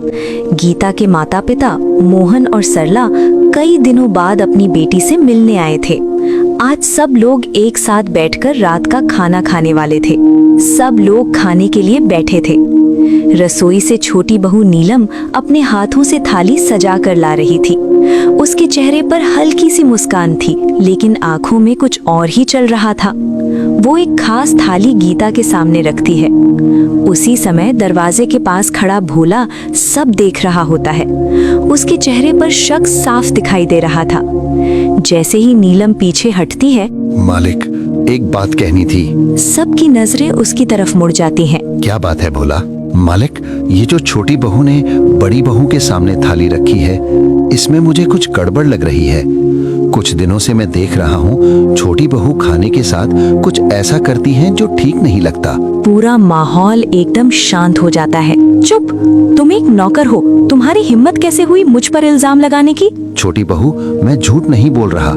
गीता के माता पिता मोहन और सरला कई दिनों बाद अपनी बेटी से मिलने आए थे। आज सब लोग एक साथ बैठकर रात का खाना खाने वाले थे। सब लोग खाने के लिए बैठे थे। रसोई से छोटी बहू नीलम अपने हाथों से थाली सजा कर ला रही थी। उसके चेहरे पर हल्की सी मुस्कान थी, लेकिन आंखों में कुछ और ही चल रहा था। वो एक खास थाली गीता के सामने रखती है। उसी समय दरवाजे के पास खड़ा भोला सब देख रहा होता है। उसके चेहरे पर शक साफ दिखाई दे रहा था। जैसे ही नीलम पीछे हटती है, मालिक, एक बात कहनी थी। सबकी नजरें उसकी तरफ मुड़ जाती हैं। क्या बात है भोला? मालिक, ये जो छोटी बहू ने बड़ी बहू के सामने थाली रखी है, इसमें मुझे कुछ गड़बड़ लग रही है। कुछ दिनों से मैं देख रहा हूँ छोटी बहू खाने के साथ कुछ ऐसा करती है जो ठीक नहीं लगता। पूरा माहौल एकदम शांत हो जाता है। चुप, तुम एक नौकर हो, तुम्हारी हिम्मत कैसे हुई मुझ पर इल्जाम लगाने की? छोटी बहू, मैं झूठ नहीं बोल रहा।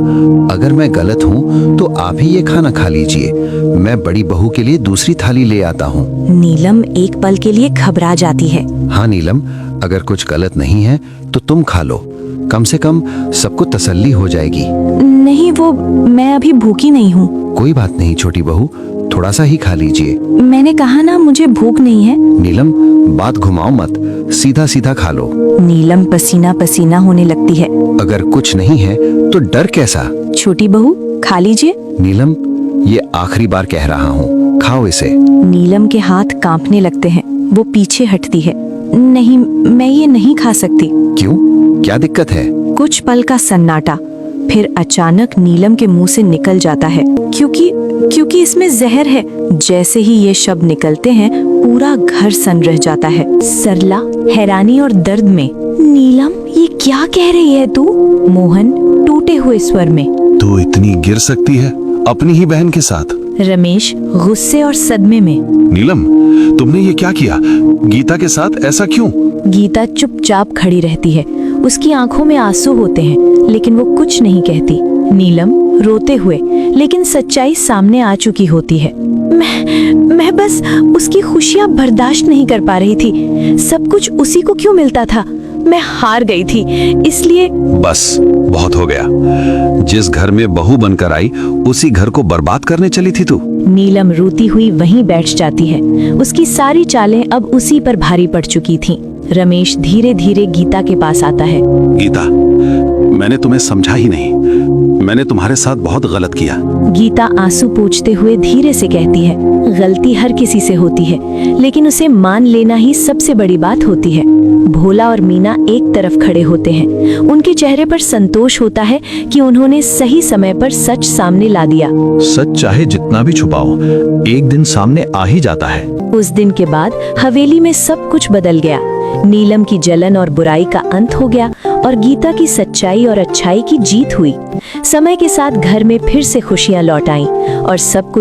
अगर मैं गलत हूँ तो आप ही ये खाना खा लीजिए। मैं बड़ी बहू के लिए दूसरी थाली ले आता हूँ। नीलम एक पल के लिए घबरा जाती है। हाँ नीलम, अगर कुछ गलत नहीं है तो तुम खा लो। कम से कम सबको तसल्ली हो जाएगी। नहीं, वो मैं अभी भूखी नहीं हूँ। कोई बात नहीं छोटी बहू, थोड़ा सा ही खा लीजिए। मैंने कहा ना, मुझे भूख नहीं है। नीलम, बात घुमाओ मत, सीधा सीधा खा लो। नीलम पसीना पसीना होने लगती है। अगर कुछ नहीं है तो डर कैसा? छोटी बहू, खा लीजिए। नीलम, ये आखिरी बार कह रहा हूँ, खाओ इसे। नीलम के हाथ कांपने लगते हैं। वो पीछे हटती है। नहीं, मैं ये नहीं खा सकती। क्यों? क्या दिक्कत है? कुछ पल का सन्नाटा, फिर अचानक नीलम के मुंह से निकल जाता है, क्योंकि इसमें जहर है। जैसे ही ये शब्द निकलते हैं, पूरा घर सन रह जाता है। सरला हैरानी और दर्द में, नीलम, ये क्या कह रही है तू? मोहन टूटे हुए स्वर में, तू इतनी गिर सकती है अपनी ही बहन के साथ? रमेश गुस्से और सदमे में, नीलम, तुमने ये क्या किया? गीता के साथ ऐसा क्यों? गीता चुपचाप खड़ी रहती है। उसकी आंखों में आंसू होते हैं, लेकिन वो कुछ नहीं कहती। नीलम रोते हुए, लेकिन सच्चाई सामने आ चुकी होती है। मैं बस उसकी खुशियां बर्दाश्त नहीं कर पा रही थी। सब कुछ उसी को क्यों मिलता था? मैं हार गई थी, इसलिए। बस बहुत हो गया। जिस घर में बहू बनकर आई, उसी घर को बर्बाद करने चली थी तू। नीलम रोती हुई वहीं बैठ जाती है। उसकी सारी चालें अब उसी पर भारी पड़ चुकी थीं। रमेश धीरे धीरे गीता के पास आता है। गीता, मैंने तुम्हें समझा ही नहीं। मैंने तुम्हारे साथ बहुत गलत किया। गीता आंसू पोंछते हुए धीरे से कहती है, गलती हर किसी से होती है, लेकिन उसे मान लेना ही सबसे बड़ी बात होती है। भोला और मीना एक तरफ खड़े होते हैं। उनके चेहरे पर संतोष होता है कि उन्होंने सही समय पर सच सामने ला दिया। सच चाहे जितना भी छुपाओ, एक दिन सामने आ ही जाता है। उस दिन के बाद हवेली में सब कुछ बदल गया। नीलम की जलन और बुराई का अंत हो गया और गीता की सच्चाई और अच्छाई की जीत हुई। समय के साथ घर में फिर से खुशियां लौट आईं और सबको